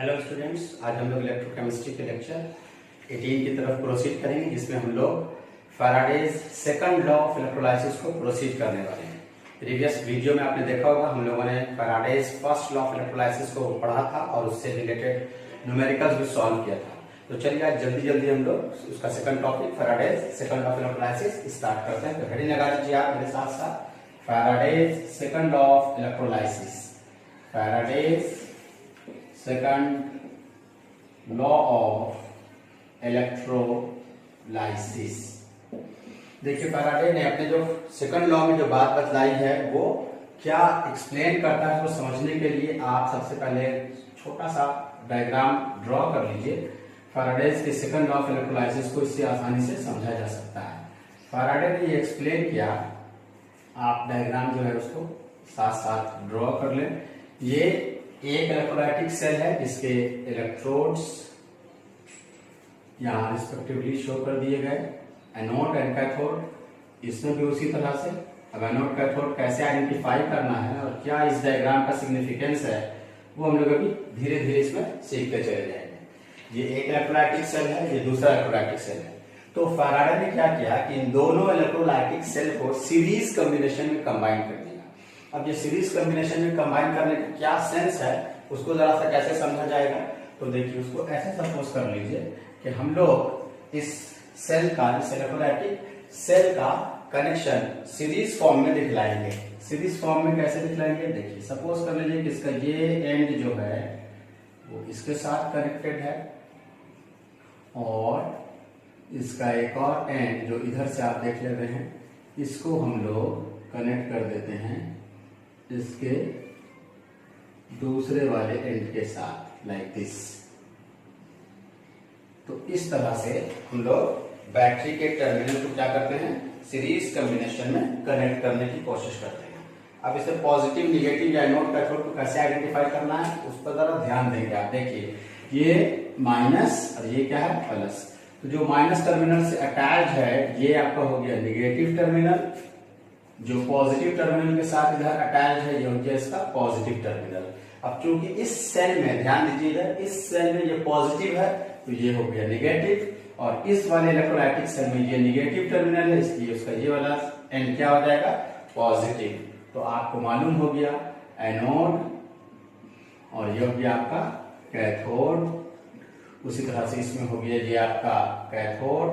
Hello students, आज हम लोग इलेक्ट्रोकेमिस्ट्री के लेक्चर 18 की तरफ प्रोसीड करेंगे, जिसमें हम लोग Faraday's second law of electrolysis को प्रोसीड करने वाले हैं। प्रीवियस वीडियो में आपने देखा होगा, हम लोगों ने Faraday's first law of electrolysis को पढ़ा था और उससे रिलेटेड न्यूमेरिकल्स भी सॉल्व किया था। तो चलिए आज जल्दी जल्दी हम लोग उसका second topic Faraday's second law of electrolysis start करते हैं। तो हेडिंग लगा दीजिए आप मेरे साथ साथ, Faraday's second law of electrolysis. Faraday's second law of electrolysis. देखिए, फैराडे ने अपने जो सेकंड लॉ में जो बात बतलाई है वो क्या एक्सप्लेन करता है, उसको समझने के लिए आप सबसे पहले छोटा सा डायग्राम ड्रॉ कर लीजिए। फैराडेज के सेकंड लॉ ऑफ इलेक्ट्रोलाइसिस को इससे आसानी से समझा जा सकता है। फैराडे ने ये एक्सप्लेन किया, आप डायग्राम जो है उसको साथ साथ ड्रॉ कर लें। ये एक इलेक्ट्रोलाइटिक सेल है जिसके इलेक्ट्रोड्स यहां रिस्पेक्टिवली शो कर दिए गए, एनोड एंड कैथोड। इसमें भी उसी तरह से अब एनोड कैथोड कैसे आइडेंटिफाई करना है और क्या इस डायग्राम का सिग्निफिकेंस है, वो हम लोग अभी धीरे धीरे इसमें सीखते चले जाएंगे। ये एक इलेक्ट्रोलाइटिक सेल है, ये दूसरा इलेक्ट्रोलाइटिक सेल है। तो फैराडे ने क्या किया कि इन दोनों इलेक्ट्रोलाइटिक सेल को सीरीज कॉम्बिनेशन में कंबाइन कर दिया। अब ये सीरीज कॉम्बिनेशन में कंबाइन करने का क्या सेंस है, उसको जरा सा कैसे समझा जाएगा। तो देखिए, उसको ऐसे सपोज कर लीजिए कि हम लोग इस सेल का, इस इलेक्ट्रोलाइटिक सेल का कनेक्शन सीरीज फॉर्म में दिखलाएंगे। सीरीज फॉर्म में कैसे दिखलाएंगे, देखिए सपोज कर लीजिए कि इसका ये एंड जो है वो इसके साथ कनेक्टेड है और इसका एक और एंड जो इधर से आप देख ले रहे हैं, इसको हम लोग कनेक्ट कर देते हैं इसके दूसरे वाले एंड के साथ, लाइक दिस। तो इस तरह से हम लोग बैटरी के टर्मिनल को क्या करते हैं, सीरीज कॉम्बिनेशन में कनेक्ट करने की कोशिश करते हैं। अब इसे पॉजिटिव, निगेटिव या एनोड कैथोड को कैसे आइडेंटिफाई करना है, उस पर जरा ध्यान देंगे आप। देखिए, ये माइनस और ये क्या है, प्लस। तो जो माइनस टर्मिनल से अटैच है ये आपका हो गया निगेटिव टर्मिनल, जो पॉजिटिव टर्मिनल के साथ इधर अटैच है ये हो गया इसका पॉजिटिव टर्मिनल। अब चूंकि इस सेल में ध्यान दीजिएगा, इस सेल में ये पॉजिटिव है तो ये हो गया निगेटिव, और इस वाले इलेक्ट्रोलाइटिक सेल में ये निगेटिव टर्मिनल है, इसलिए उसका ये वाला एंड क्या हो जाएगा, पॉजिटिव। तो आपको मालूम हो गया एनोड और ये हो गया आपका कैथोड। उसी तरह से इसमें हो गया ये आपका कैथोड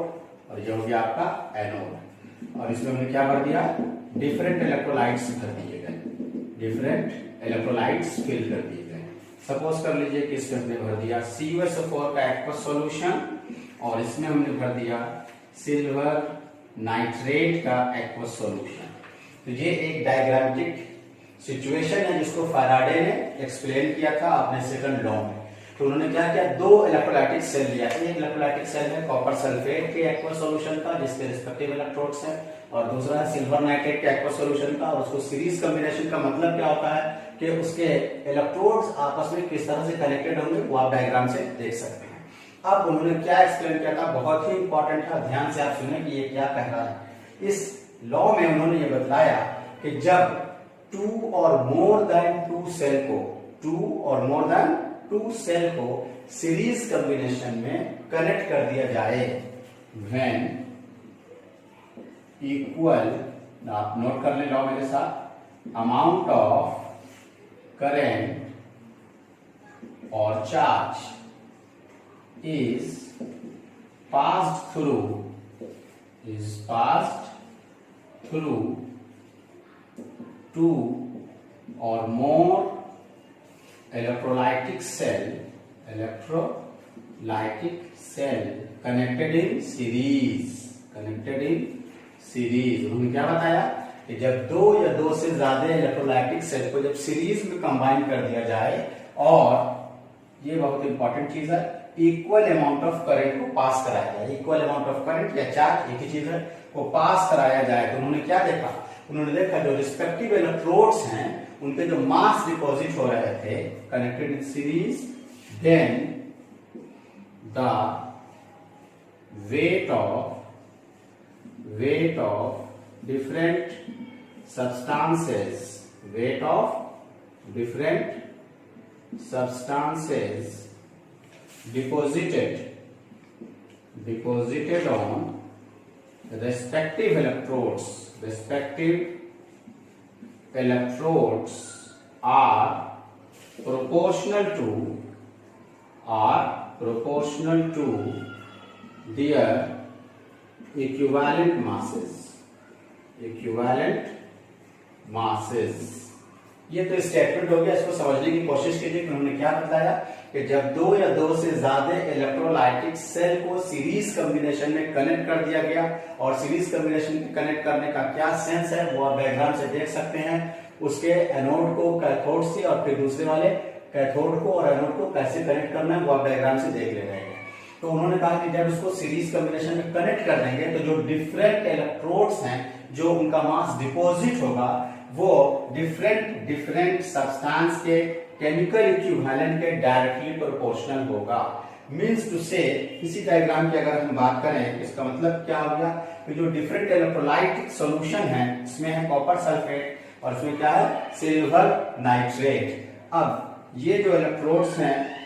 और ये हो गया आपका एनोड। और इसमें हमने क्या भर दिया, डिफरेंट इलेक्ट्रोलाइट्स भर दिए गए, डिफरेंट इलेक्ट्रोलाइट्स फिल कर दिए गए। सपोज कर लीजिए कि इसमें हमने भर दिया CuSO4 का एक्वस सॉल्यूशन और इसमें हमने भर दिया सिल्वर नाइट्रेट का एक्वस सॉल्यूशन। तो ये एक डायग्रामेटिक सिचुएशन है जिसको फैराडे ने एक्सप्लेन किया था अपने सेकंड लॉ में। तो उन्होंने क्या किया, दो इलेक्ट्रोलाइटिक सेल लिया। एक इलेक्ट्रोलाइटिक सेल है कॉपर सल्फेट के एक्वस सॉल्यूशन का जिसके रिस्पेक्टिव इलेक्ट्रोड्स हैं, और दूसरा है सिल्वर नाइट्रेट के एक्वस सॉल्यूशन का। और उसको सीरीज कॉम्बिनेशन का मतलब क्या होता है कि उसके इलेक्ट्रोड्स आपस में किस तरह से कनेक्टेड होंगे वो आप डायग्राम से देख सकते हैं। अब उन्होंने क्या एक्सप्लेन किया था, बहुत ही इंपॉर्टेंट था, ध्यान से आप सुने कि ये क्या कह रहा है। इस लॉ में उन्होंने ये बताया कि जब टू और मोर देन टू सेल को, टू और मोर देन टू सेल को सीरीज कॉम्बिनेशन में कनेक्ट कर दिया जाए, व्हेन इक्वल, आप नोट कर ले लॉ मेरे साथ, अमाउंट ऑफ करंट और charge is passed through two or more electrolytic cell connected in series। उन्होंने क्या बताया कि जब दो या दो से ज्यादा इलेक्ट्रोलाइटिक सेल को जब सीरीज में कंबाइन कर दिया जाए, और ये बहुत इंपॉर्टेंट चीज है, इक्वल अमाउंट ऑफ करंट को पास कराया जाए। इक्वल अमाउंट ऑफ करंट या चार्ज एक ही चीज है, को पास कराया जाए। तो उन्होंने क्या देखा, उन्होंने देखा जो रिस्पेक्टिव इलेक्ट्रोड्स हैं उनके जो मास डिपॉजिट हो रहे थे connected in series, then the weight of different substances, weight of different substances deposited on respective electrodes are proportional to their equivalent masses। ये तो स्टेटमेंट हो गया, इसको समझने की कोशिश कीजिए कि उन्होंने क्या बताया कि जब दो या दो से ज्यादा इलेक्ट्रोलाइटिक सेल को सीरीज कॉम्बिनेशन में कनेक्ट कर दिया गया, और सीरीज कॉम्बिनेशन में कनेक्ट करने का क्या सेंस है वो आप डायग्राम से देख सकते हैं। उसके एनोड को कैथोड से और फिर दूसरे वाले कैथोड को और एनोड को कैसे कनेक्ट करना है वो आप डायग्राम से देख ले रहे हैं। तो उन्होंने कहा कि जब उसको सीरीज कॉम्बिनेशन में कनेक्ट कर देंगे तो जो डिफरेंट इलेक्ट्रोड्स हैं, जो उनका मास डिपॉजिट होगा, वो डिफरेंट सब्सटेंस के केमिकल इक्विवेलेंट के डायरेक्टली प्रोपोर्शनल होगा। मींस टू से, इसी डायग्राम की अगर हम बात करें, इसका मतलब क्या हो गया कि जो डिफरेंट इलेक्ट्रोलाइट सॉल्यूशन है, इसमें है कॉपर सल्फेट और इसमें क्या है, सिल्वर नाइट्रेट। अब ये जो इलेक्ट्रोड्स हैं,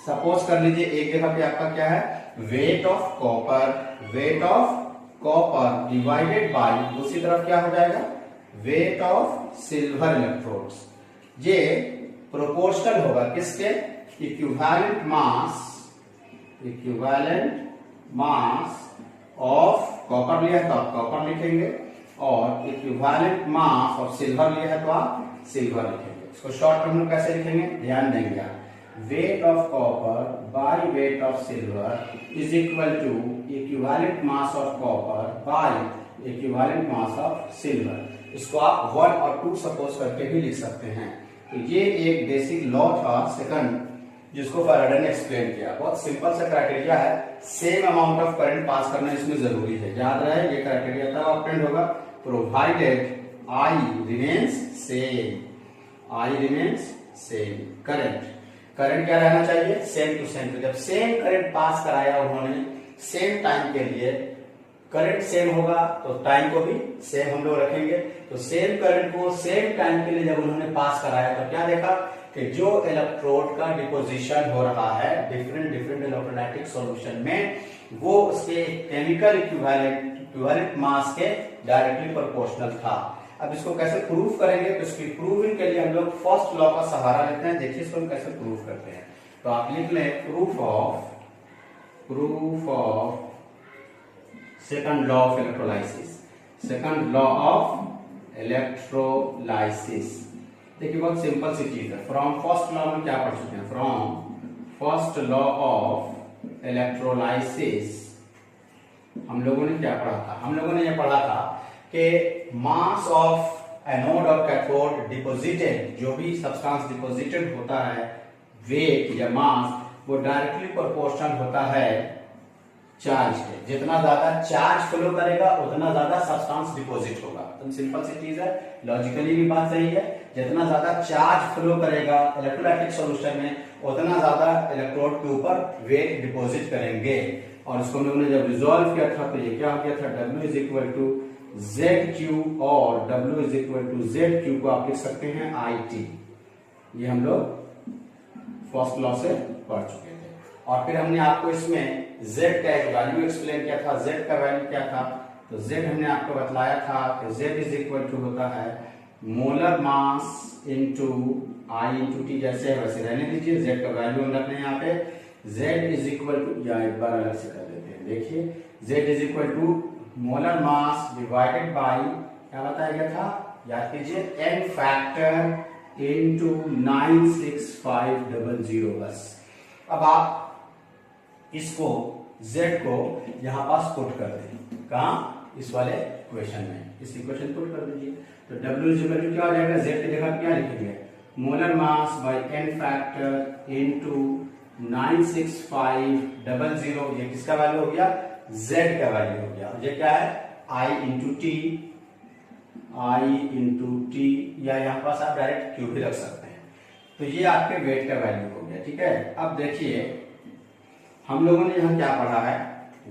सपोज कर लीजिए एक जगह पे आपका क्या है, weight of copper divided by दूसरी तरफ क्या हो जाएगा, वेट ऑफ सिल्वर इलेक्ट्रोड्स। ये प्रोपोर्शनल होगा किसके, इक्विवेलेंट मास ऑफ कॉपर लिया है तो आप कॉपर लिखेंगे, और इक्विवेलेंट मास ऑफ सिल्वर लिया है तो आप सिल्वर लिखेंगे। इसको शॉर्ट टर्म में कैसे लिखेंगे, ध्यान देंगे आप। Weight of copper by weight of silver is equal to equivalent mass of copper by equivalent mass of silver. इसको आप 1 और 2 सपोज करके भी लिख सकते हैं। तो ये एक बेसिक लॉ था सेकंड, जिसको फैराडे ने एक्सप्लेन किया। बहुत सिंपल सा क्राइटेरिया है, same amount of current pass करना इसमें जरूरी है, याद रहे ये क्राइटेरिया तब ऑब्टेंड होगा, प्रोवाइडेड आई रिमेन्स सेम। करंट क्या रहना चाहिए, सेम टू सेम। तो जब सेम करंट पास कराया उन्होंने सेम टाइम के लिए, करंट सेम होगा तो टाइम को भी सेम हम लोग रखेंगे। तो सेम करंट को सेम टाइम के लिए जब उन्होंने पास कराया तो क्या देखा कि जो इलेक्ट्रोड का डिपोजिशन हो रहा है डिफरेंट इलेक्ट्रोलाइटिक सॉल्यूशन में, वो उसके केमिकल इक्विवेलेंट मास के डायरेक्टली प्रोपोर्शनल था। अब इसको कैसे प्रूफ करेंगे, तो इसकी प्रूविंग के लिए हम लोग फर्स्ट लॉ का सहारा लेते हैं। देखिए इसको हम कैसे प्रूफ करते हैं। तो आप लिख लें proof of second law of electrolysis. देखिए बहुत सिंपल सी चीज है। फ्रॉम फर्स्ट लॉ में क्या पढ़ चुके हैं, from first law of electrolysis हम लोगों ने क्या पढ़ा था, हम लोगों ने ये पढ़ा था कि मास ऑफ एनोड और कैथोड डिपोजिटेड, जो भी सब्सटेंस डिपोजिटेड होता है, वेट या मास, वो डायरेक्टली प्रोपोर्शनल होता है चार्ज के। जितना ज्यादा चार्ज फ्लो करेगा उतना ज्यादा सब्सटेंस डिपॉजिट होगा। तो सिंपल सी चीज है, लॉजिकली भी बात सही है। जितना ज्यादा चार्ज फ्लो करेगा इलेक्ट्रोलाइटिक सॉल्यूशन में, उतना ज्यादा इलेक्ट्रोड के ऊपर वेट डिपॉजिट करेंगे। और इसको हम लोगों ने जब रिजॉल्व किया था तो ये क्या हो गया था, W is equal to ZQ, और W is equal to ZQ को आप लिख सकते हैं IT। ये हम लोग फर्स्ट लॉ से पढ़ चुके थे। और फिर हमने आपको इसमें Z का एक वैल्यू एक्सप्लेन किया था। Z का वैल्यू क्या था, तो Z हमने आपको बतलाया था कि Z इज इक्वल टू होता है molar mass into I into T। जैसे है वैसे रहने दीजिए, Z का वैल्यू हम रखते हैं यहाँ पे। Z इज इक्वल टू, या एक बार अलग से कर देते हैं, देखिए Z is equal to molar mass divided by क्या बताया गया था, याद कीजिए, n फैक्टर इंटू 96500 बस। अब आप इसको Z को यहां पास पुट कर दें, कहां, इस वाले इक्वेशन में, इस इक्वेशन पुट कर दीजिए। तो W इज इक्वल टू क्या हो जाएगा, Z की जगह क्या लिखेंगे, molar mass by n factor into 96500। ये किसका वैल्यू हो गया, Z का वैल्यू हो गया। ये क्या है, I इंटू टी, या यहां पास आप डायरेक्ट Q भी रख सकते हैं। तो ये आपके वेट का वैल्यू हो गया, ठीक है। अब देखिए हम लोगों ने यहां क्या पढ़ा है,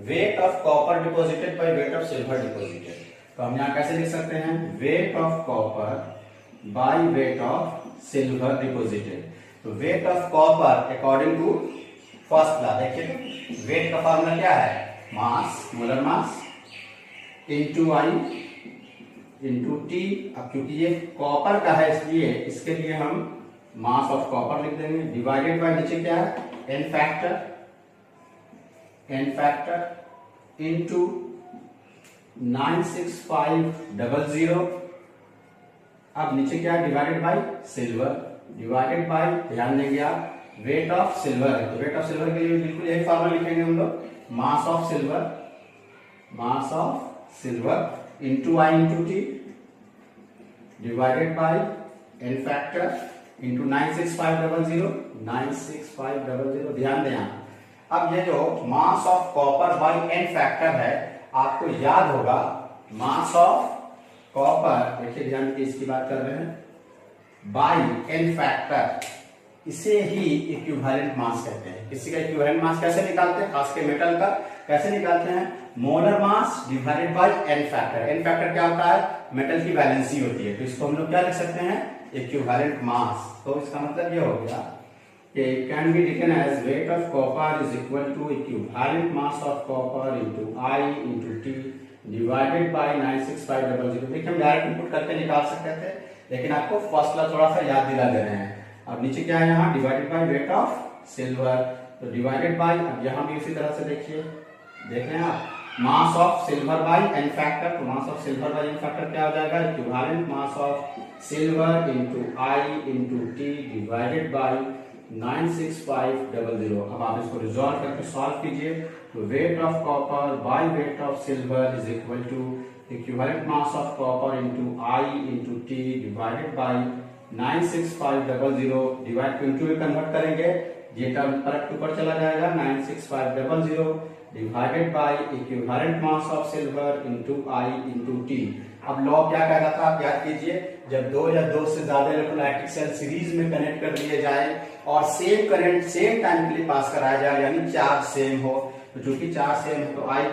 weight of copper deposited by weight of silver deposited. तो हम यहां कैसे लिख सकते हैं, weight of copper by weight of silver deposited. तो weight of copper according to first law देखिए, वेट का फॉर्मूला क्या है, mass, molar mass into I into T. अब क्योंकि ये कॉपर का है इसलिए इसके लिए हम मास ऑफ कॉपर लिख देंगे, डिवाइडेड बाय नीचे क्या है, एन फैक्टर इंटू 96500। अब नीचे क्या है, divided by silver, divided by, ध्यान देंगे आप, वेट ऑफ सिल्वर है, तो वेट ऑफ सिल्वर के लिए बिल्कुल यही फॉर्मूला लिखेंगे हम लोग, mass of silver into I into T divided by N factor into 96500। ध्यान दें आप, अब ये जो mass of copper by N factor है, आपको याद होगा मास ऑफ कॉपर, देखिए ध्यान से इसकी बात कर रहे हैं, बाय एन फैक्टर, इसे ही इक्विवेलेंट मास कहते हैं। किसी का इक्विवेलेंट मास कैसे निकालते हैं, खास के मेटल का कैसे निकालते हैं, molar mass divided by N factor. N factor क्या होता है, मेटल की वैलेंसी होती है, तो इसको हम लोग क्या लिख सकते हैं, इक्विवेलेंट मास। तो इसका मतलब ये हो गया कि can be written as weight of copper is equal to equivalent mass of copper into I into T divided by 96500। देखिए हम डायरेक्ट इनपुट करके निकाल सकते थे, लेकिन आपको फर्स्ट लॉ थोड़ा सा याद दिला दे रहे हैं। अब नीचे क्या है, यहाँ divided by weight of silver, तो डिवाइडेड बाय, अब यहाँ भी उसी तरह से देखिए, देख रहे हैं आप, mass of silver by N factor, तो mass of silver by N factor क्या हो जाएगा, equivalent mass of silver into I into T divided by 96500। अब आप इसको रिजॉल्व करके सॉल्व कीजिए, तो weight of copper by weight of silver is equal to equivalent mass of copper into I into T divided by 96500 divide into में convert करेंगे, ये term पर ऊपर चला जाएगा, 96500 divided by equivalent mass of silver into I into T. अब law क्या कहता था, आप याद कीजिए, जब दो या दो से ज्यादा इलेक्ट्रोलाइटिक सेल सीरीज में कनेक्ट कर दिए जाए और सेम करंट सेम टाइम के लिए पास कराया जाए, यानी चार्ज सेम हो, तो चूंकि चार्ज सेम है तो आई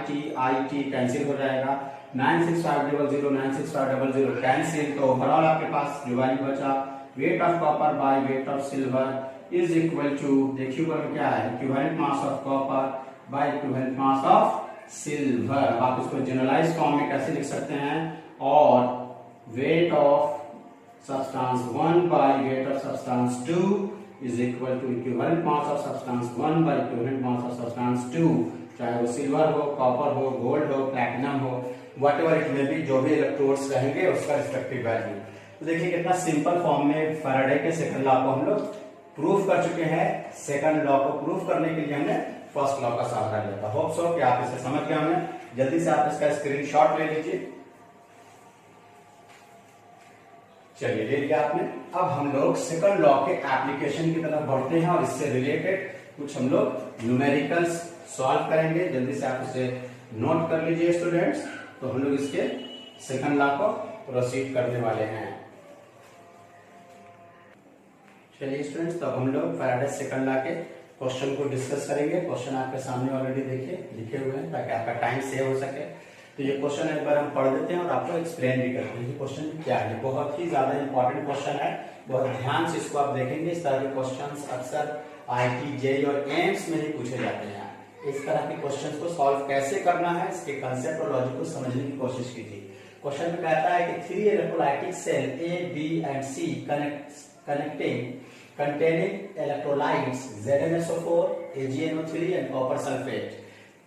टी कैंसिल हो जाएगा, 96500 कैंसिल, तो ओवरऑल आपके पास जो वैल्यू बचा, weight of copper by weight of silver is equal to, देखिए ऊपर में क्या है, equivalent mass of copper by equivalent mass of silver. आप इसको जनरलाइज फॉर्म में कैसे लिख सकते हैं, और weight of substance 1 by weight of substance 2 is equal to equivalent mass of substance 1 by equivalent mass of substance 2, चाहे वो सिल्वर हो, कॉपर हो, गोल्ड हो, प्लैटिनम हो, व्हाटएवर इट मे बी, जो भी इलेक्ट्रोड्स रहेंगे उसका रिस्पेक्टिव वैल्यू। तो देखिए कितना सिंपल फॉर्म में फैराडे के सेकंड लॉ को हम लोग प्रूफ कर चुके हैं। सेकंड लॉ को प्रूफ करने के लिए हमने फर्स्ट लॉ का सहारा लिया था। होप सो कि आप इसे समझ गए होंगे। जल्दी से आप इसका स्क्रीनशॉट ले लीजिए। चलिए ले लिया आपने। अब हम लोग सेकंड लॉ के एप्लीकेशन की तरफ बढ़ते हैं और इससे रिलेटेड कुछ हम लोग न्यूमेरिकल्स सॉल्व करेंगे। जल्दी से आप इसे नोट कर लीजिए स्टूडेंट्स। तो हम लोग इसके सेकंड लॉ को प्रोसीड करने वाले हैं। चलिए स्टूडेंट्स, तो हम लोग फैराडे सेकंड लॉ के क्वेश्चन को डिस्कस करेंगे। क्वेश्चन आपके सामने ऑलरेडी देखिए लिखे हुए हैं ताकि आपका टाइम सेव हो सके। तो ये क्वेश्चन एक बार हम पढ़ देते हैं और आपको एक्सप्लेन भी करते हैं कि क्वेश्चन क्या है। बहुत ही ज्यादा इंपॉर्टेंट क्वेश्चन है, बहुत ध्यान से इसको आप देखेंगे। इस तरह के क्वेश्चन अक्सर IIT JEE और एम्स में ही पूछे जाते हैं। इस तरह के क्वेश्चन को सॉल्व कैसे करना है, इसके कंसेप्ट और लॉजिक को समझने की कोशिश कीजिए। क्वेश्चन में कहता है कि 3 electrolytic cell A, B and C containing electrolytes ZnSO4, AgNO3 and copper sulfate।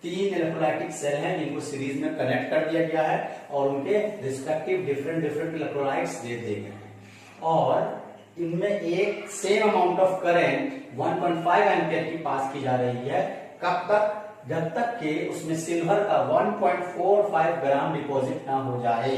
3 electrolytic cell हैं जिनको सीरीज में कनेक्ट कर दिया गया है और उनके रिस्पेक्टिव डिफरेंट इलेक्ट्रोलाइट्स दे दिए गए हैं और इनमें एक same amount of current 1.5 ampere की पास की जा रही है। कब तक? जब तक कि उसमें सिल्वर का 1.45 ग्राम डिपॉजिट ना हो जाए।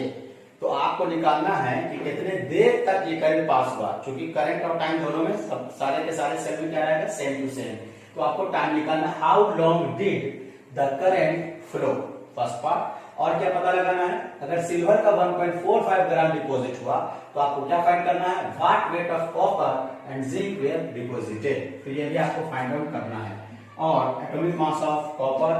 तो आपको निकालना है कि कितने देर तक ये करंट पास हुआ। क्योंकि करंट और टाइम दोनों में सारे के सारे सेल में क्या रहेगा, सेम टू सेम। तो आपको टाइम निकालना, how long did the current flow, first part. और क्या पता लगाना है, अगर सिल्वर का 1.45 ग्राम डिपॉजिट हुआ तो आपको क्या फाइंड करना है, what weight of copper and zinc were deposited. तो ये भी आपको फाइंड आउट करना है। और atomic mass of copper,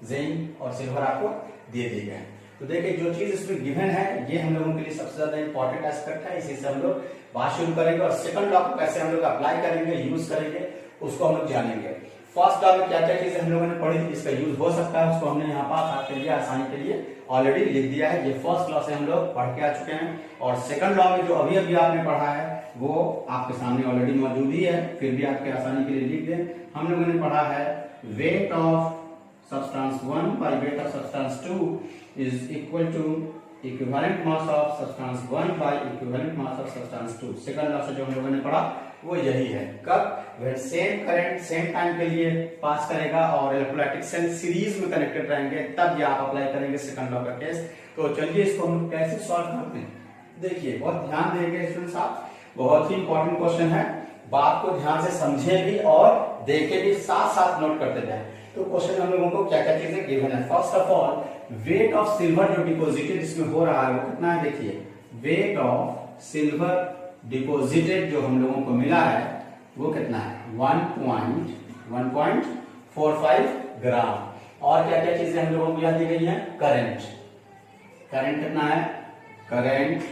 zinc और सिल्वर आपको दे दिए गए हैं। तो देखिए जो चीज इसमें गिवन है ये हम लोगों के लिए सबसे ज्यादा इंपॉर्टेंट एस्पेक्ट है। इसी से हम लोग बात शुरू करेंगे और सेकंड लॉ को कैसे हम लोग अप्लाई करेंगे, यूज करेंगे, उसको हम लोग जानेंगे। फर्स्ट लॉ में क्या क्या चीजें हम लोगों ने पढ़ी थी, इसका यूज हो सकता है, उसको हमने यहाँ पास आपके लिए आसानी के लिए ऑलरेडी लिख दिया है। ये फर्स्ट लॉ से हम लोग पढ़ के आ चुके हैं। और सेकंड लॉ में जो अभी अभी आपने पढ़ा है वो आपके सामने ऑलरेडी मौजूद ही है, फिर भी आपके आसानी के लिए लिख दें। हम लोगों ने पढ़ा है weight of substance 1 by weight of substance 2 is equal to equivalent mass of substance 1 by equivalent mass of substance 2। Second law से जो हम लोगों ने पढ़ा वो यही है। कब? वह सेम करंट सेम टाइम के लिए पास करेगा और इलेक्ट्रोलाइटिक सेल सीरीज में कनेक्टेड रहेंगे, तब ये आप अप्लाई करेंगे सेकंड लॉ का केस। तो चलिए इसको हम कैसे सॉल्व करते हैं, देखिए बहुत ध्यान देंगे स्टूडेंट्स आप, बहुत ही इंपॉर्टेंट क्वेश्चन है, बात को ध्यान से समझे भी और देखे भी, साथ साथ नोट करते जाए। तो क्वेश्चन हम लोगों को क्या क्या चीजें गिवन है। First of all wait of silver जो डिपोजिटेड इसमें हो रहा है वो कितना है, देखिए वेट ऑफ सिल्वर डिपोजिटेड जो हम लोगों को मिला है वो कितना है 1.45 ग्राम। और क्या क्या चीजें हम लोगों को याद दी गई है, करंट कितना है, current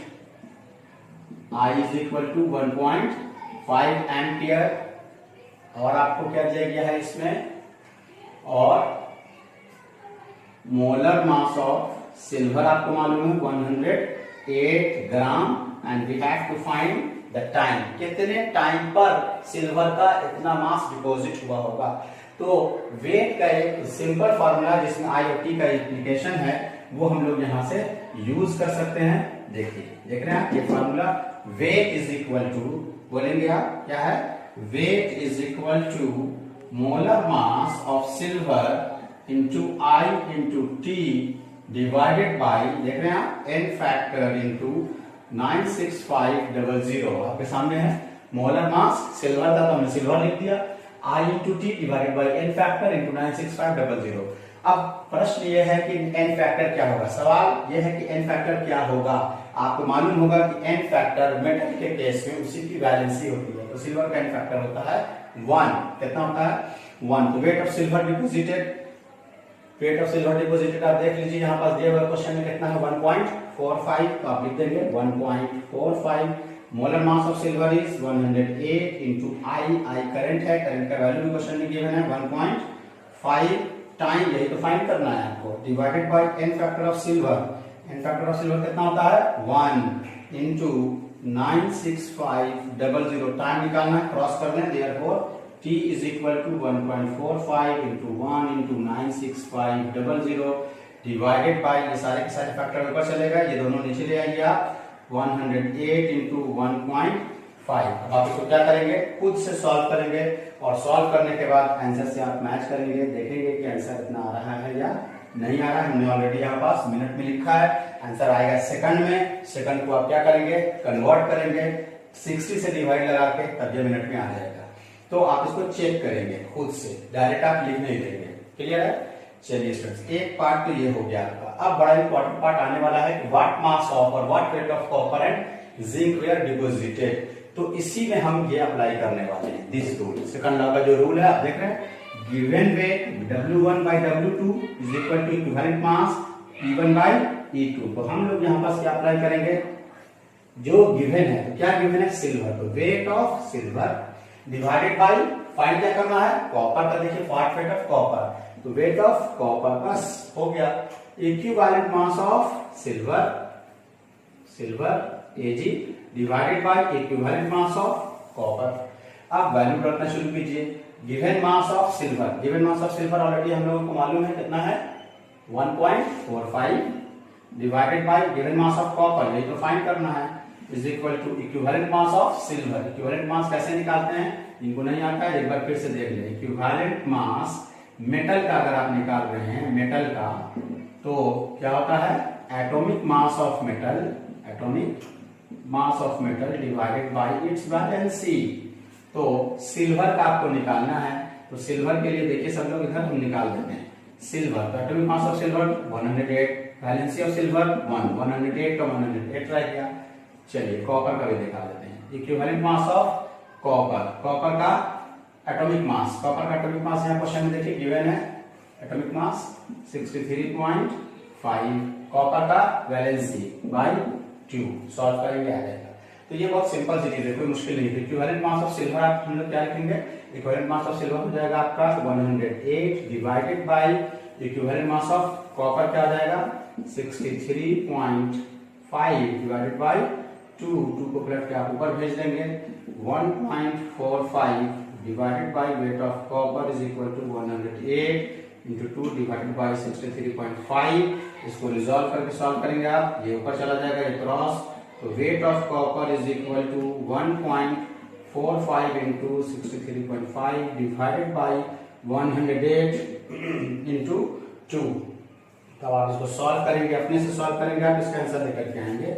I is equal to 1.5 ampere. और आपको क्या दिया गया है इसमें, और मोलर मास ऑफ सिल्वर आपको मालूम है 108 gram and we have to find the time, कितने टाइम पर सिल्वर का इतना मास डिपॉजिट हुआ होगा। तो वेट का एक सिंपल फार्मूला जिसमें आई और टी का एप्लीकेशन है वो हम लोग यहां से यूज कर सकते हैं। देखिए देख रहे हैं आप ये formula, weight is equal to, बोलेंगे आप क्या है, weight is equal to molar mass of silver into I into T divided by, देख रहे हैं आप, n फैक्टर इंटू 96500 आपके सामने है। मोलर मास सिल्वर था तो हमने सिल्वर लिख दिया, I into T divided by n factor into 96500। अब प्रश्न ये है कि n फैक्टर क्या होगा, सवाल ये है कि n फैक्टर क्या होगा। आपको मालूम होगा कि n फैक्टर मेटल के केस में उसी की वैलेंसी होती है, तो सिल्वर का n फैक्टर होता है 1। कितना होता है 1। तो weight of silver deposited, wait of silver deposited आप देख लीजिए यहाँ पास दिया हुआ क्वेश्चन में कितना है 1.45, तो आप लिख देंगे 1.45। Molar mass of silver is 108 into I current है, करंट का वैल्यू भी क्वेश्चन में गिवन है 1.5 टाइम, यही तो फाइंड करना है आपको, divided by n factor of silver. n factor of silver कितना होता है 1 इंटू 96500, टाइम निकालना है, क्रॉस कर लें, therefore t is equal to 1.45 into 1 into 96500 divided by, ये सारे के सारे फैक्टर ऊपर चलेगा, ये दोनों नीचे ले आइए आप, 108 into 1.5। अब आप इसको क्या करेंगे, खुद से सॉल्व करेंगे और सॉल्व करने के बाद आंसर से आप मैच करेंगे, देखेंगे कि आंसर इतना आ रहा है या नहीं आ रहा है। हमने ऑलरेडी यहाँ पास मिनट में लिखा है, आंसर आएगा सेकंड में। सेकंड को आप क्या करेंगे, कन्वर्ट करेंगे, 60 से डिवाइड लगा के, तब ये मिनट में आ जाएगा। तो आप इसको चेक करेंगे खुद से, डायरेक्ट आप लिख नहीं देंगे, क्लियर है। चलिए स्टूडेंट्स, एक पार्ट तो ये हो गया आपका। अब बड़ा इंपॉर्टेंट पार्ट आने वाला है कि व्हाट मास ऑफ और what weight of copper and zinc were deposited. तो इसी में हम ये अप्लाई करने वाले हैं, दिस रूल, सेकंड लॉ का जो रूल है आप देख रहे हैं, given weight W1 by W2 is equal to equivalent mass E1 by E2। तो हम लोग यहाँ पास क्या अप्लाई करेंगे, जो गिवन है, तो क्या गिवन है सिल्वर, तो weight of silver divided by, find क्या करना है कॉपर का, देखिए व्हाट वेट ऑफ कॉपर, तो वेट ऑफ कॉपर बस हो गया, equivalent mass of silver Ag divided by equivalent mass of copper. अब वैल्यू रखना शुरू कीजिए, given mass of silver, given mass of silver already हम लोगों को मालूम है कितना है 1.45 divided bye given mass of copper, यही तो फाइंड करना है, is equal to equivalent mass of silver. Equivalent mass कैसे निकालते हैं, इनको नहीं आता है, एक बार फिर से देख लें। इक्विवेलेंट मास मेटल का अगर आप निकाल रहे हैं, मेटल का, तो क्या होता है atomic mass of metal, atomic mass of metal divided by it's valency. तो सिल्वर का आपको निकालना है, तो सिल्वर के लिए देखिए सब लोग इधर हम निकाल देते हैं, सिल्वर का atomic mass of silver 108, valency of silver 1, 108 का 108 रह गया। चलिए कॉपर का भी निकाल देते हैं, equivalent mass of copper, copper का एटॉमिक मास, कॉपर का एटॉमिक मास यहाँ क्वेश्चन में देखिए गिवन है, एटॉमिक मास 63.5, कॉपर का वैलेंसी बाय 2, सॉल्व करेंगे आ जाएगा। तो ये बहुत सिंपल सी चीज है, कोई मुश्किल नहीं है। इक्विवेलेंट मास ऑफ सिल्वर आप हम लोग क्या लिखेंगे, इक्विवेलेंट मास ऑफ सिल्वर हो जाएगा आपका 108 divided by equivalent mass of copper क्या हो जाएगा 63.5 डिवाइडेड बाय 2 को पलट के आप ऊपर भेज देंगे 1.45 divided by weight of copper is equal to 108 into 2 divided by 63.5। इसको रिजॉल्व करके सॉल्व करेंगे आप, ये ऊपर चला जाएगा ये क्रॉस, तो weight of copper is equal to 1.45 into 63.5 divided by 108 into 2। तब आप इसको सॉल्व करेंगे, अपने से सॉल्व करेंगे आप, इसका आंसर लेकर के आएंगे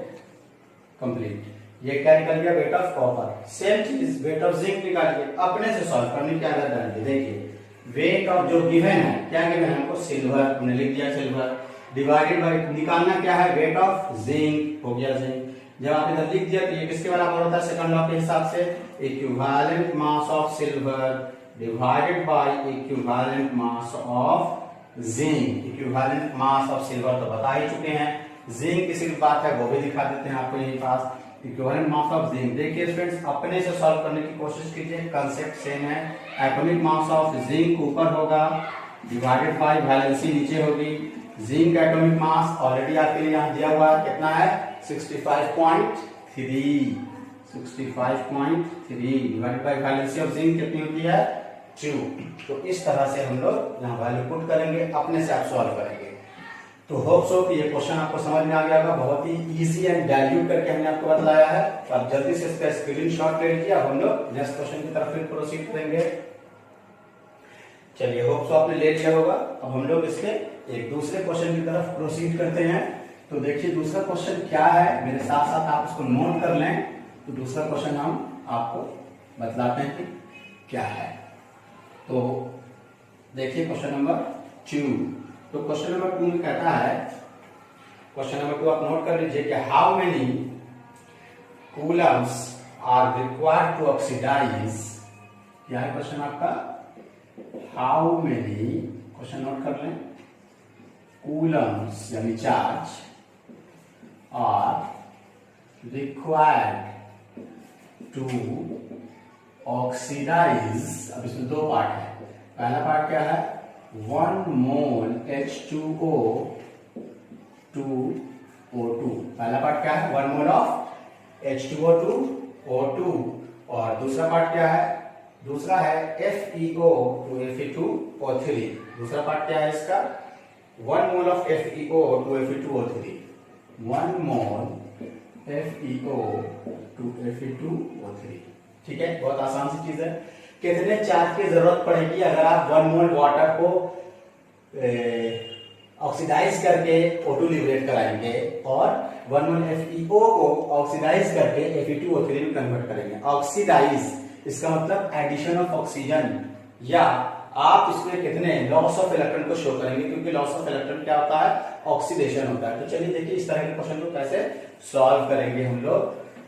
कंप्लीट। ये क्या निकल गया वेट ऑफ कॉपर। सेम चीज वेट ऑफ जिंक निकालिए, अपने से सॉल्व करने की आदत डालिए। देखिए वेट ऑफ जो गिवन है, क्या गिवन है हमको सिल्वर, हमने लिख दिया सिल्वर, डिवाइडेड बाय निकालना क्या है वेट ऑफ जिंक, हो गया जिंक। जब आप इधर लिख दिया तो ये किसके बराबर होता है सेकंड लॉ के हिसाब से, equivalent mass of silver divided by equivalent mass of zinc. Equivalent mass of silver तो बता ही चुके हैं, जिंक की सिर्फ बात है वो भी दिखा देते हैं आपको यहीं पास। इक्विवेलेंट मास ऑफ जिंक, देखिए स्टूडेंट्स अपने से सॉल्व करने की कोशिश कीजिए, कांसेप्ट सेम है। एटॉमिक मास ऑफ जिंक ऊपर होगा डिवाइडेड बाय वैलेंसी नीचे होगी। जिंक एटॉमिक मास ऑलरेडी आपके लिए यहाँ दिया हुआ है, कितना है 65.3 divided by valency of zinc कितनी होती है 2। तो इस तरह से हम लोग यहाँ वैल्यू पुट करेंगे, अपने से आप सॉल्व करेंगे। तो होप सो कि ये क्वेश्चन आपको समझ में आ गया होगा, बहुत ही इजी एंड डाइल्यूट करके हमने आपको बताया है। तो आप जल्दी से इसका स्क्रीनशॉट ले लीजिए, हम लोग नेक्स्ट क्वेश्चन की तरफ फिर प्रोसीड करेंगे। चलिए होप सो आपने ले लिया होगा, अब हम लोग इसके एक दूसरे क्वेश्चन की तरफ प्रोसीड करते हैं। तो देखिए दूसरा क्वेश्चन क्या है, मेरे साथ साथ आप इसको नोट कर लें। तो दूसरा क्वेश्चन हम आपको बतलाते हैं कि क्या है। तो देखिए क्वेश्चन नंबर 2। तो क्वेश्चन नंबर 2 में कहता है, क्वेश्चन नंबर 2 आप नोट कर लीजिए कि how many coulombs are required to oxidise. क्या है क्वेश्चन आपका, हाउ मेनी, क्वेश्चन नोट कर लें, कूलम्स यानी charge are required to oxidise. अब इसमें दो पार्ट है, पहला पार्ट क्या है 1 मोल H2O 2O2। पहला पार्ट क्या है 1 मोल ऑफ H2O 2O2। और दूसरा पार्ट क्या है, दूसरा है FeO 2Fe2O3। दूसरा पार्ट क्या है इसका 1 mole of FeO 2Fe2O3। 1 mole FeO 2Fe2O3। ठीक है, बहुत आसान सी चीज है। कितने चार्ज की जरूरत पड़ेगी अगर आप 1 मोल वाटर को ऑक्सीडाइज करके O2 लिबरेट कराएंगे और 1 मोल FeO को ऑक्सीडाइज करके Fe2O3 में कन्वर्ट करेंगे। ऑक्सीडाइज इसका मतलब एडिशन ऑफ ऑक्सीजन, या आप इसमें कितने लॉस ऑफ इलेक्ट्रॉन को शो करेंगे, क्योंकि लॉस ऑफ इलेक्ट्रॉन क्या होता है ऑक्सीडेशन होता है। तो चलिए देखिए इस तरह के क्वेश्चन को कैसे सॉल्व करेंगे हम लोग।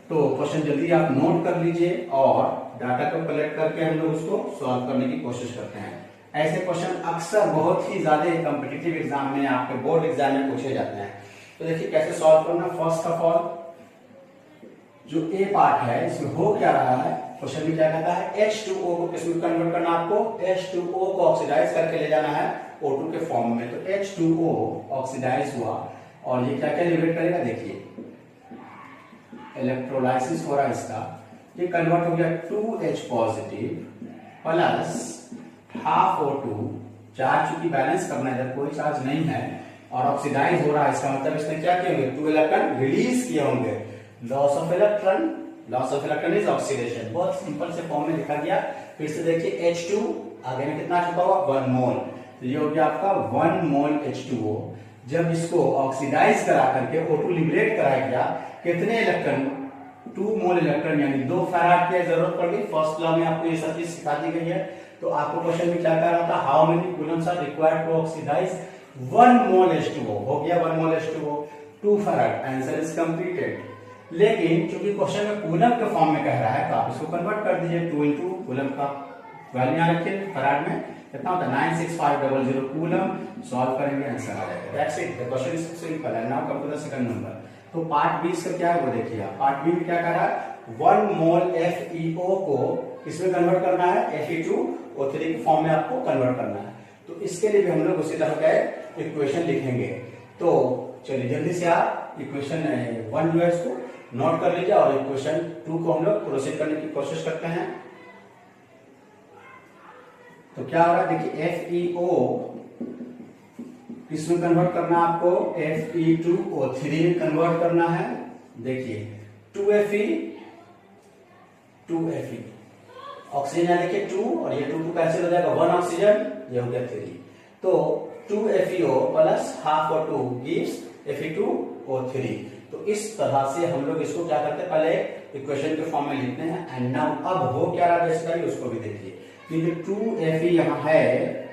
तो क्वेश्चन जल्दी आप नोट कर लीजिए और डाटा को कलेक्ट करके हम लोग उसको सॉल्व करने की कोशिश करते हैं। ऐसे क्वेश्चन अक्सर बहुत ही ज्यादा कॉम्पिटिटिव एग्जाम में, आपके बोर्ड एग्जाम में पूछे जाते हैं। तो देखिए कैसे सॉल्व करना। फर्स्ट ऑफ ऑल जो ए पार्ट है इसमें हो क्या रहा है, क्वेश्चन में क्या कहता है H2O को किसमें कन्वर्ट करना, आपको H2O को ऑक्सीडाइज करके ले जाना है O2 के फॉर्म में। तो H2O ऑक्सीडाइज हुआ और ये क्या क्या लिबरेट करेगा, देखिए इलेक्ट्रोलाइसिस हो रहा है इसका, ये कन्वर्ट हो गया 2H positive plus half O2। Charge चूंकि बैलेंस करना है, इधर कोई चार्ज नहीं है और ऑक्सीडाइज हो रहा है, इसका मतलब इसने क्या किए होंगे 2 इलेक्ट्रॉन रिलीज किए होंगे। Loss of electron is oxidation. बहुत सिंपल से फॉर्म में लिखा गया। फिर से देखिए H2 आगे में कितना छुपा हुआ 1 मोल, तो ये हो गया आपका 1 मोल H2O। जब इसको ऑक्सीडाइज करा करके O2 लिबरेट कराया गया, कितने इलेक्ट्रॉन 2 मोल इलेक्ट्रॉन यानी 2 फैराड की जरूरत पड़ गई। फर्स्ट लॉ में आपको ये सब चीज सिखा दी गई है। तो आपको क्वेश्चन में क्या कह रहा था, how many coulombs are required to oxidise 1 mole H2O। हो गया 1 mole H2O 2 farad, answer is completed. लेकिन चूंकि क्वेश्चन में कूलम के फॉर्म में कह रहा है तो आप इसको कन्वर्ट कर दीजिए। 2 इंटू कूलम का वैल्यू यहाँ रखिए, फैराड में कितना होता है 96500 कूलम। सॉल्व करेंगे आंसर आ जाएगा। That's it, the question is simple and now come to the second number. तो पार्ट बी इसका क्या है वो देखिए आप। पार्ट बी में क्या कह रहा है 1 मोल FeO को किसमें कन्वर्ट करना है, Fe2O3 के फॉर्म में आपको कन्वर्ट करना है। तो इसके लिए भी हम लोग उसी तरह का इक्वेशन लिखेंगे। तो चलिए जल्दी से आप इक्वेशन 1 जो है इसको नोट कर लीजिए और इक्वेशन 2 को हम लोग प्रोसीड करने की कोशिश करते हैं। तो क्या होगा, देखिए FeO किसमें कन्वर्ट करना है आपको, Fe2O3 में कन्वर्ट करना है। देखिए 2Fe ऑक्सीजन यहाँ देखिए 2 और ये 2 कैंसिल हो जाएगा, 1 ऑक्सीजन, ये हो गया 3। तो 2FeO प्लस हाफ और 2 गिव्स Fe2O3। तो इस तरह से हम लोग इसको क्या करते हैं, पहले इक्वेशन के फॉर्म में लिखते हैं। एंड नाउ अब हो क्या रहा है बेसिकली उसको भी देखिए। कि जो 2Fe यहाँ है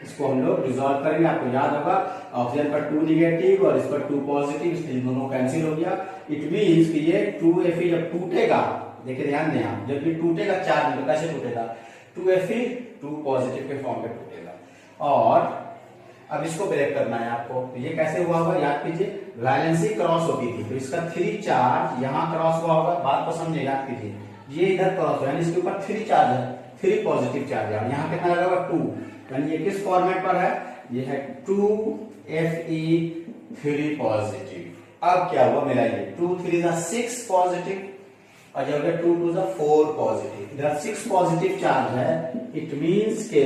इसको हम लोग रिजॉल्व करेंगे। आपको याद होगा ऑक्सीजन पर 2 निगेटिव और इस पर 2 पॉजिटिव, इसलिए दोनों कैंसिल हो गया। इट मींस कि ये 2Fe जब टूटेगा, देखिए ध्यान दें आप, जब भी टूटेगा चार्ज तो कैसे टूटेगा, 2Fe 2 पॉजिटिव के फॉर्म में टूटेगा। और अब इसको ब्रेक करना है आपको। तो ये कैसे हुआ होगा, याद कीजिए वैलेंसी क्रॉस होती थी, तो इसका 3 चार्ज यहाँ क्रॉस हुआ होगा। बात को समझे, याद कीजिए ये इधर क्रॉस हुआ, यानी इसके ऊपर 3 चार्ज है, 3 पॉजिटिव चार्ज है। यहाँ कितना लगा हुआ 2, यानी ये किस फॉर्मेट पर है, ये है 2Fe3 पॉजिटिव। अब क्या हुआ, मिलाइए 2 3 6 पॉजिटिव और जब 2 2 4 पॉजिटिव, इधर 6 पॉजिटिव चार्ज है। इट मींस के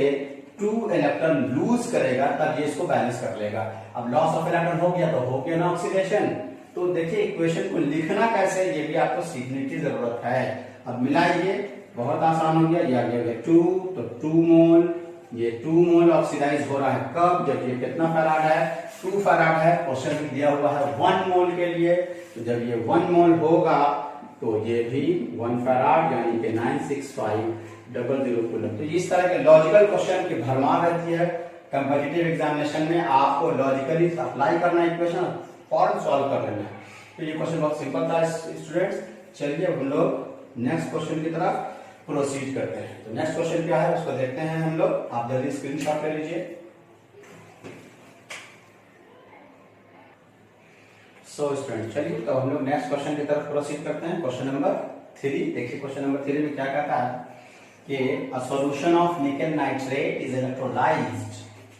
2 इलेक्ट्रॉन लूज करेगा तब ये इसको बैलेंस कर लेगा। अब लॉस ऑफ इलेक्ट्रॉन हो गया तो हो गया ना ऑक्सीडेशन। तो देखिए इक्वेशन को लिखना कैसे ये भी आपको सीखने की जरूरत है। अब मिलाइए, बहुत आसान हो गया। ये आ गया 2, तो 2 मोल, ये 2 मोल ऑक्सीडाइज हो रहा है कब, जब ये कितना फैराड है, 2 फैराड है। क्वेश्चन में दिया हुआ है 1 मोल के लिए, तो जब ये 1 मोल होगा तो ये भी 1 फैराड यानी कि 96500 कूलम। तो इस तरह के लॉजिकल क्वेश्चन की भरमार रहती है कंपटीटिव एग्जामिनेशन में। आपको लॉजिकली अप्लाई करना है इक्वेशन, फॉर्म सॉल्व कर लेना है। तो ये क्वेश्चन बहुत सिंपल था स्टूडेंट्स। चलिए हम लोग नेक्स्ट क्वेश्चन की तरफ प्रोसीड करते हैं। तो नेक्स्ट क्वेश्चन क्या है उसको देखते हैं हम लोग। आप जल्दी स्क्रीनशॉट ले लीजिए। सो स्टूडेंट चलिए तो हम लोग नेक्स्ट क्वेश्चन की तरफ प्रोसीड करते हैं। क्वेश्चन नंबर 3 देखिए। क्वेश्चन नंबर 3 में क्या कहता है कि अ सॉल्यूशन ऑफ निकल नाइट्रेट इज इलेक्ट्रोलाइज्ड,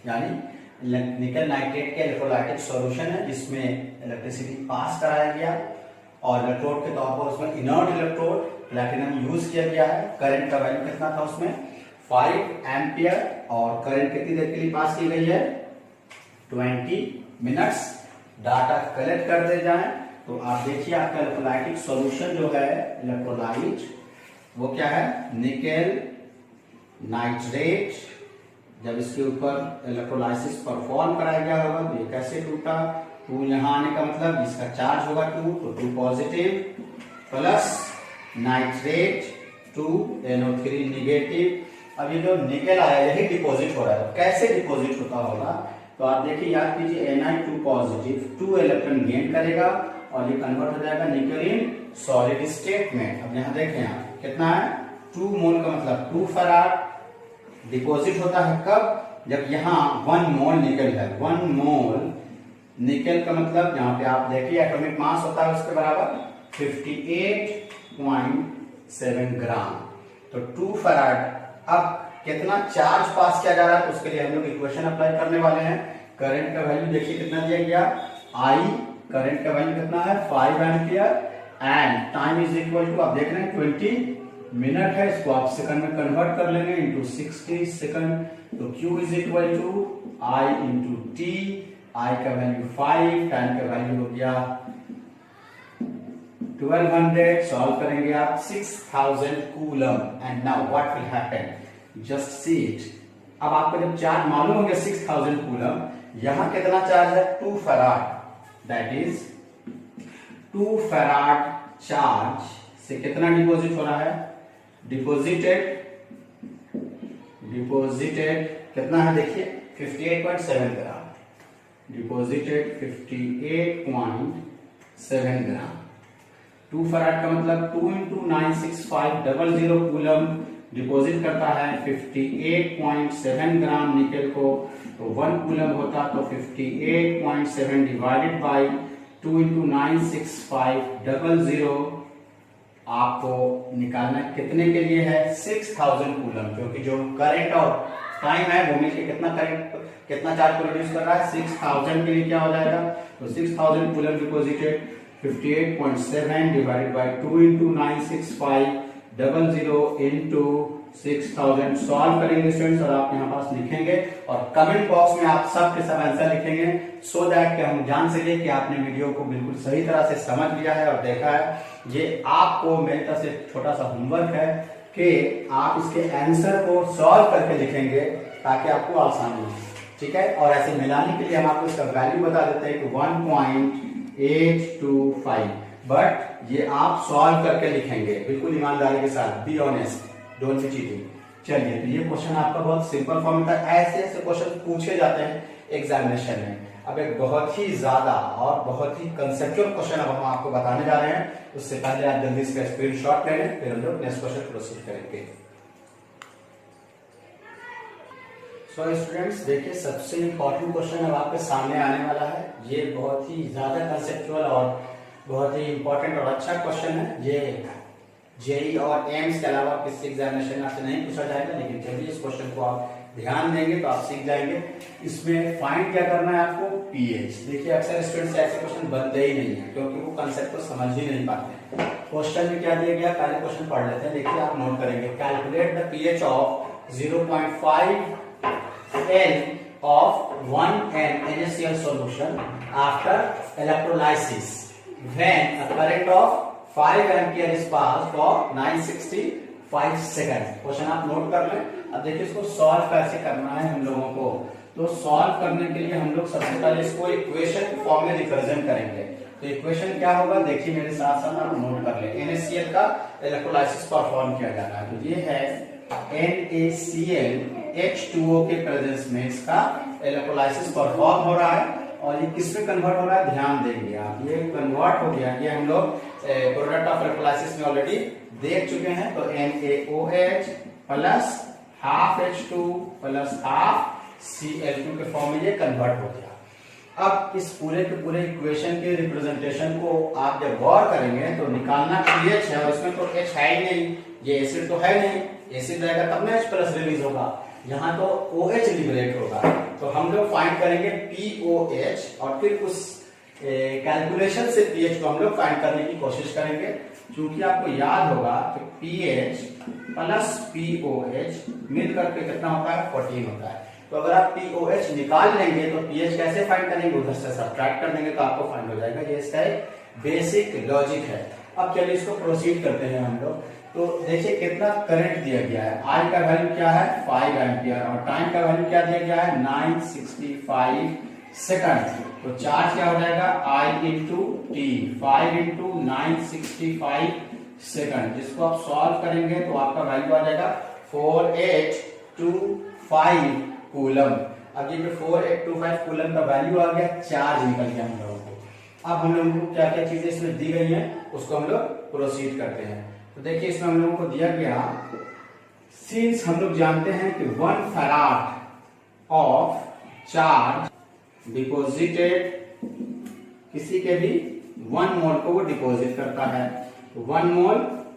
यानी निकल नाइट्रेट के इलेक्ट्रोलाइटिक सॉल्यूशन है जिसमें इलेक्ट्रिसिटी पास कराया गया और इलेक्ट्रोड के तौर पर उसमें इनर्ट इलेक्ट्रोड प्लैटिनम यूज किया गया है। करंट का वैल्यू कितना था उसमें 5 एम्पियर और करंट कितनी देर के लिए पास की गई है 20 मिनट्स। डाटा कलेक्ट करते जाएं तो आप देखिए आपका इलेक्ट्रोलाइटिक सॉल्यूशन जो है इलेक्ट्रोलाइट वो क्या है निकेल नाइट्रेट। जब इसके ऊपर इलेक्ट्रोलाइसिस परफॉर्म कराया गया होगा तो ये कैसे टूटा, 2 यहाँ आने का मतलब इसका चार्ज होगा 2, तो 2 positive plus nitrate 2 NO3 negative. अब ये जो निकेल आया यही डिपॉजिट हो रहा है, तो कैसे डिपॉजिट होता होगा तो आप देखिए याद कीजिए Ni2 पॉजिटिव 2 इलेक्ट्रॉन गेन करेगा और ये कन्वर्ट हो जाएगा निकल इन सॉलिड स्टेट में। अब यहाँ देखें आप कितना है 2 मोल का मतलब 2 फैराड डिपॉजिट होता है कब, जब यहाँ 1 मोल निकल है। 1 मोल निकल का मतलब यहाँ पे आप देखिए एटॉमिक मास होता है उसके बराबर 58.7 ग्राम, तो 2 फैराड। अब कितना चार्ज पास किया जा रहा है उसके लिए हम लोग इक्वेशन अप्लाई करने वाले हैं। करंट का वैल्यू देखिए कितना दिया गया I, करंट का वैल्यू कितना है 5 ampere and time is equal to आप देख रहे हैं 20 मिनट है। इसको आप सेकंड में कन्वर्ट कर लेंगे इनटू 60 सेकंड, तो Q is equal to I into T। I का वैल्यू 5, टाइम का वैल्यू हो गया 1200। सॉल्व करेंगे आप 6000 coulomb and now what will happen, just see it. अब आपको जब चार्ज मालूम हो गया 6000 कूलम, यहां कितना चार्ज है 2 farad, that is 2 farad charge से कितना डिपॉजिट हो रहा है, डिपॉजिटेड कितना है देखिए 58.7 ग्राम, डिपॉजिटेड 58.7 ग्राम। 2 फैराड का मतलब 2 × 96500 कूलम डिपॉजिट करता है 58.7 ग्राम निकेल को, तो 1 कूलम होता तो 58.7 डिवाइडेड बाई 2 × 96500 आपको निकालना कितने के लिए है 6000 कूलम, क्योंकि जो करंट और टाइम है वो मिलकर कितना करंट कितना चार्ज प्रोड्यूस कर रहा है 6000 के लिए क्या हो जाएगा, तो 6000 coulomb deposited 58.7 divided by 2 into 96500 into 6000 solve करेंगे स्टूडेंट्स, और आप यहाँ पास लिखेंगे और कमेंट बॉक्स में आप सब के सब आंसर लिखेंगे, सो दैट कि हम जान सके कि आपने वीडियो को बिल्कुल सही तरह से समझ लिया है और देखा है। ये आपको मेरी तरफ से छोटा सा होमवर्क है कि आप इसके आंसर को सॉल्व करके लिखेंगे ताकि आपको आसानी हो, ठीक है। और ऐसे मिलाने के लिए हम आपको इसका वैल्यू बता देते हैं कि 1.825, बट ये आप सॉल्व करके लिखेंगे बिल्कुल ईमानदारी के साथ, be honest, don't be cheating. चलिए, तो ये क्वेश्चन आपका बहुत सिंपल फॉर्म था। ऐसे ऐसे क्वेश्चन पूछे जाते हैं एग्जामिनेशन में। अब एक बहुत ही ज्यादा और बहुत ही कंसेप्चुअल क्वेश्चन अब हम आपको बताने जा रहे हैं, उससे पहले आप जल्दी इसका स्क्रीनशॉट ले लें, फिर हम लोग नेक्स्ट क्वेश्चन प्रोसीड करेंगे। सो स्टूडेंट्स, देखिए सबसे इंपॉर्टेंट क्वेश्चन अब आपके सामने आने वाला है। ये बहुत ही ज्यादा कंसेप्चुअल और बहुत ही इंपॉर्टेंट और अच्छा क्वेश्चन है। ये जेई और एम्स के अलावा किसी एग्जामिनेशन में आपसे नहीं पूछा जाएगा, लेकिन चलिए इस क्वेश्चन को आप ध्यान देंगे तो आप सीख जाएंगे। इसमें फाइंड क्या करना है आपको, पीएच। देखिए अक्सर स्टूडेंट्स से ऐसे क्वेश्चन बनते ही नहीं है क्योंकि वो कंसेप्ट को समझ ही नहीं पाते। क्वेश्चन में क्या दिया गया, पहले क्वेश्चन पढ़ लेते हैं। देखिए आप नोट करेंगे, calculate the pH of 0.5 N of 1 N NaCl solution after electrolysis when a current of 5 ampere is passed for 965 seconds। Question आप नोट कर लें। अब देखिए इसको सॉल्व कैसे करना है हम लोगों को। तो सॉल्व करने के लिए हम लोग सबसे पहले इसको इक्वेशन फॉर्म में रिप्रेजेंट करेंगे। तो इक्वेशन क्या होगा, देखिए मेरे साथ साथ आप नोट कर लें। NaCl का इलेक्ट्रोलाइसिस परफॉर्म किया जाता है, तो ये है NaCl H2O के प्रेजेंस में इसका इलेक्ट्रोलाइसिस परफॉर्म हो रहा है। और ये किस में कन्वर्ट हो रहा है, ध्यान देंगे आप, ये कन्वर्ट हो गया। ये हम लोग प्रोडक्ट ऑफ इलेक्ट्रोलाइसिस में ऑलरेडी देख चुके हैं। तो NaOH plus half H2 plus half Cl2 के फॉर्म में ये कन्वर्ट हो गया। अब इस पूरे के पूरे इक्वेशन के रिप्रेजेंटेशन को आप जब गौर करेंगे तो निकालना pH है, और इसमें तो H है ही नहीं, ये एसिड तो है नहीं। एसिड रहेगा तब ना H प्लस रिलीज होगा, यहाँ तो OH लिबरेट होगा। तो हम लोग फाइंड करेंगे POH और फिर उस कैलकुलेशन से pH को हम लोग फाइंड करने की कोशिश करेंगे। क्योंकि आपको याद होगा कि pH प्लस POH मिलकर के कितना होता है, 14 होता है। तो अगर आप POH निकाल लेंगे तो pH कैसे फाइंड करेंगे, उधर से सब्ट्रैक्ट कर देंगे तो आपको फाइंड हो जाएगा। ये इसका एक बेसिक लॉजिक है। अब चलिए इसको प्रोसीड करते हैं हम लोग। तो देखिए कितना करंट दिया गया है, I का वैल्यू क्या है 5 एम्पियर और टाइम का वैल्यू क्या दिया गया है 965 सेकंड। तो चार्ज क्या हो जाएगा I into T, 5 into 965 second. जिसको आप सॉल्व करेंगे तो आपका वैल्यू आ जाएगा 4825 कूलम। अब ये जो 4825 कूलम का वैल्यू आ गया, चार्ज निकल गया हम लोगों को। अब हम लोगों को क्या क्या चीजें इसमें दी गई हैं उसको हम लोग प्रोसीड करते हैं। तो देखिए इसमें हम लोगों को दिया गया, सिंस हम लोग जानते हैं कि 1 फैराड ऑफ चार्ज डिपॉजिटेड, किसी के भी 1 मोल को वो डिपॉजिट करता है। 1 मोल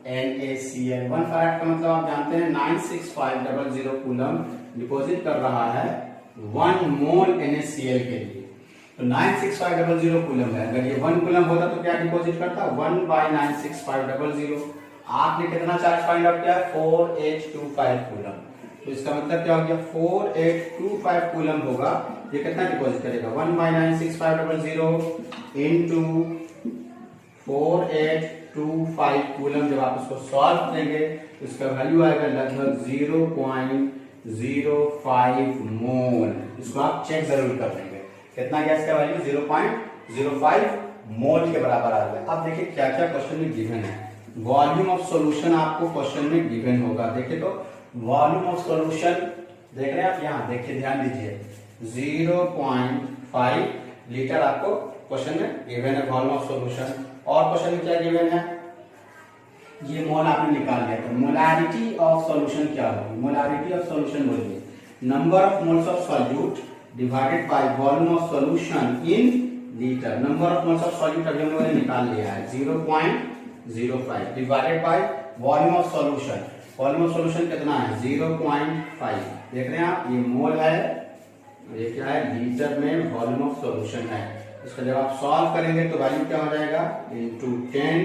NaCl, 1 फैराड का मतलब आप जानते हैं 96500 कूलम डिपॉजिट कर रहा है 1 मोल NaCl के लिए। तो 96500 कूलम है, अगर ये 1 कूलम होता तो क्या डिपॉजिट करता, 1 बाई 96500। आपने कितना चार्ज फाइंड आउट किया, 4825 कूलम। तो इसका मतलब क्या हो गया, 4825 कूलम होगा। ये कितना डिपॉजिट करेगा, 1 बाई 96500 इंटू 4825 कूलम। जब आप इसको सॉल्व करेंगे तो इसका वैल्यू आएगा लगभग 0.05 मोल। इसको आप चेक जरूर कर लेंगे, कितना गया इसका वैल्यू 0.05 मोल के बराबर आ गया। अब देखिए क्या क्या क्वेश्चन में गिवन है। वॉल्यूम ऑफ सॉल्यूशन आपको क्वेश्चन में गिवन होगा। देखिए तो वॉल्यूम ऑफ सॉल्यूशन देख रहे हैं आप, यहाँ देखिए ध्यान दीजिए 0.5 लीटर आपको क्वेश्चन में गिवन है वॉल्यूम ऑफ सॉल्यूशन। और क्वेश्चन में क्या गिवन है, ये मोल आपने निकाल लिया। तो मोलारिटी ऑफ सॉल्यूशन क्या होगी, मोलारिटी ऑफ सॉल्यूशन बोलिए number of moles of solute divided by volume of solution in litre. Number of moles of solute अभी हम लोगों ने निकाल लिया है 0.5 0.05 divided by volume of solution. Volume of solution कितना है 0.5। देख रहे हैं आप, ये मोल है, ये क्या है लीटर में वॉल्यूम ऑफ सॉल्यूशन है। इसका जब आप सॉल्व करेंगे तो वैल्यू क्या हो जाएगा इंटू 10,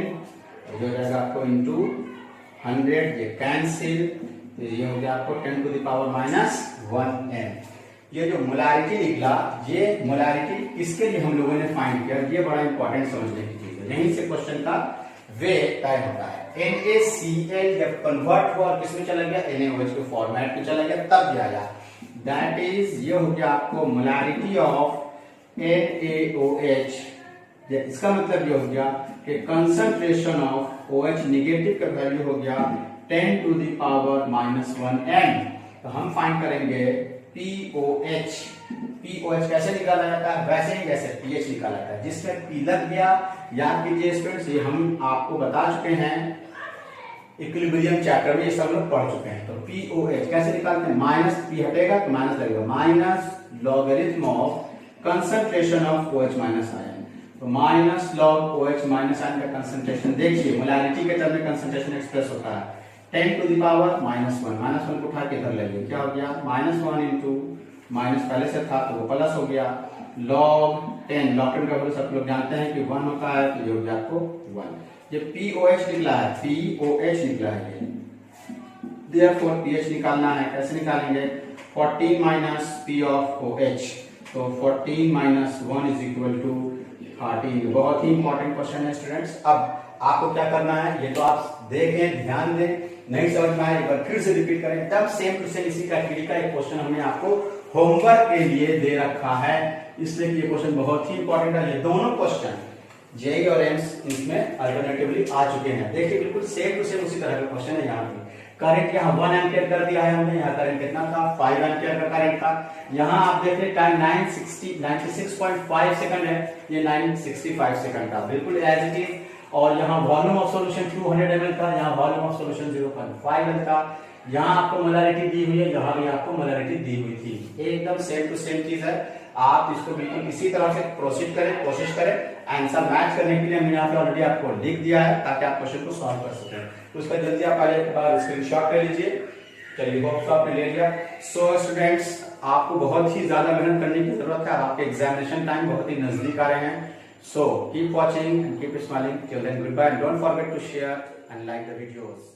जो हो जाएगा आपको इंटू 100, ये कैंसिल, ये हो गया आपको 10 to the power minus 1n। ये जो मोलारिटी निकला, ये मोलारिटी किसके लिए हम लोगों ने फाइंड किया, ये बड़ा इंपॉर्टेंट समझने की चीज है। यहीं से क्वेश्चन का वे तय होता है। NaCl जब कन्वर्ट हुआ किसमें चला गया, NaOH के फॉर्मेट में चला गया, तब आया। दैट इज ये हो गया आपको मोलारिटी ऑफ NaOH। इसका मतलब ये हो गया कि कंसंट्रेशन ऑफ OH निगेटिव का वैल्यू हो गया 10 to the power minus 1n। तो हम फाइंड करेंगे POH। POH कैसे निकाला जाता है, वैसे ही जैसे pH निकाला जाता है। जिसमें P लग गया, याद कीजिए स्टूडेंट्स, ये हम आपको बता चुके हैं इक्विलिब्रियम चैप्टर में, ये सब लोग पढ़ चुके हैं। तो POH कैसे निकालते हैं, माइनस P हटेगा तो माइनस लगेगा, minus logarithm of concentration of OH minus ion. तो minus log OH minus ion का कंसंट्रेशन देखिए, मोलारिटी के टर्म में कंसंट्रेशन एक्सप्रेस होता है 10 to the power minus 1। Minus 1 को उठा के इधर ले लीजिए, क्या हो गया माइनस 1 इंटू माइनस पहले से था तो वो प्लस हो गया, लॉग 10, लॉग 10 का वैल्यू सब लोग जानते हैं कि 1 होता है, तो ये हो गया आपको 1। ये POH निकला है, POH निकला है ये। Therefore pH निकालना है, कैसे निकालेंगे 14 माइनस P ऑफ OH, तो 14 माइनस 1 इज इक्वल टू 13। बहुत ही इंपॉर्टेंट क्वेश्चन है स्टूडेंट्स। अब आपको क्या करना है, ये तो आप देखें, ध्यान दें, नहीं समझ में आए एक बार फिर से रिपीट करें, तब सेम टू सेम इसी कैटेगरी का एक क्वेश्चन हमने आपको होमवर्क के लिए दे रखा है, इसलिए कि ये क्वेश्चन बहुत ही इंपॉर्टेंट है। ये दोनों क्वेश्चन जेई और एम्स इसमें अल्टरनेटिवली आ चुके हैं। देखिए बिल्कुल सेम टू सेम उसी तरह का क्वेश्चन है। यहाँ पे करंट यहाँ 1 एम्पियर कर दिया है हमने, यहाँ करंट कितना था 5 एम्पियर का करंट था। यहाँ आप देख रहे टाइम 96.5 सेकंड है, ये 965 सेकंड था, बिल्कुल एज इट इज। और यहाँ वॉल्यूम ऑफ सॉल्यूशन 200 ml था, यहाँ वॉल्यूम ऑफ सॉल्यूशन 0.5 ml था। यहाँ आपको मोलारिटी दी हुई है, यहाँ भी आपको मोलारिटी दी हुई थी, एकदम सेम टू सेम चीज है। आप इसको बिल्कुल इसी तरह से प्रोसीड करें, कोशिश करें। आंसर मैच करने के लिए मैंने यहाँ पे ऑलरेडी आपको लिख दिया है ताकि आप क्वेश्चन को सॉल्व कर सकें। तो उसका जल्दी आप पहले एक बार स्क्रीनशॉट ले लीजिए। चलिए होप आपने ले लिया। सो स्टूडेंट्स, आपको बहुत ही ज्यादा मेहनत करने की जरूरत है, आपके एग्जामिनेशन टाइम बहुत ही नजदीक आ रहे हैं। So keep watching and keep smiling. Till then, goodbye. And don't forget to share and like the videos.